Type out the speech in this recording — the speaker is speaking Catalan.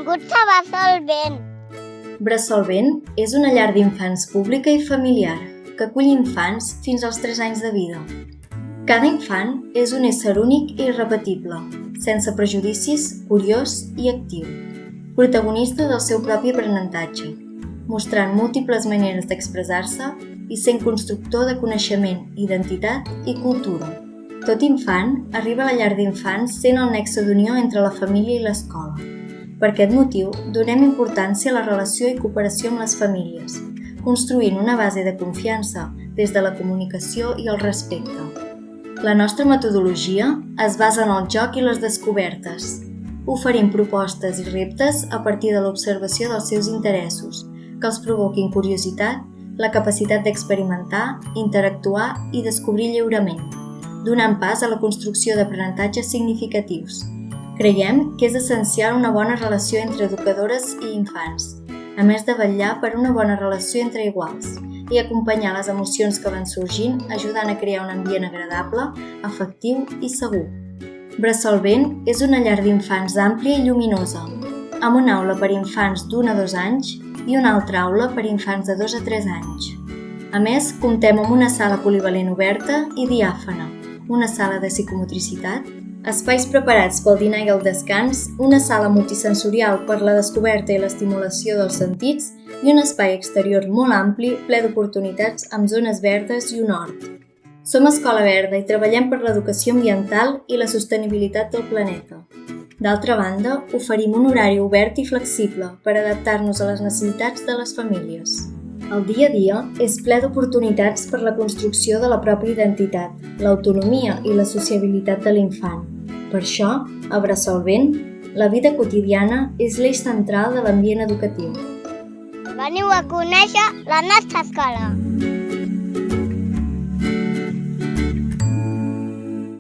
Benvinguts a Bressol Vent. Bressol Vent és una llar d'infants pública i familiar que acull infants fins als 3 anys de vida. Cada infant és un ésser únic i irrepetible, sense prejudicis, curiós i actiu, protagonista del seu propi aprenentatge, mostrant múltiples maneres d'expressar-se i sent constructor de coneixement, identitat i cultura. Tot infant arriba a la llar d'infants sent el nexe d'unió entre la família i l'escola. Per aquest motiu, donem importància a la relació i cooperació amb les famílies, construint una base de confiança des de la comunicació i el respecte. La nostra metodologia es basa en el joc i les descobertes. Oferim propostes i reptes a partir de l'observació dels seus interessos, que els provoquin curiositat, la capacitat d'experimentar, interactuar i descobrir lliurement, donant pas a la construcció d'aprenentatges significatius. Creiem que és essencial una bona relació entre educadores i infants, a més de vetllar per una bona relació entre iguals i acompanyar les emocions que van sorgint, ajudant a crear un ambient agradable, afectiu i segur. Bressol Vent és una llar d'infants àmplia i lluminosa, amb una aula per infants d'1 a 2 anys i una altra aula per infants de 2 a 3 anys. A més, comptem amb una sala polivalent oberta i diàfana, una sala de psicomotricitat, espais preparats pel dinar i el descans, una sala multisensorial per la descoberta i l'estimulació dels sentits i un espai exterior molt ampli, ple d'oportunitats amb zones verdes i un hort. Som Escola Verda i treballem per l'educació ambiental i la sostenibilitat del planeta. D'altra banda, oferim un horari obert i flexible per adaptar-nos a les necessitats de les famílies. El dia a dia és ple d'oportunitats per la construcció de la pròpia identitat, l'autonomia i la sociabilitat de l'infant. Per això, a Bressol Vent, la vida quotidiana és l'eix central de l'ambient educatiu. Veniu a conèixer la nostra escola.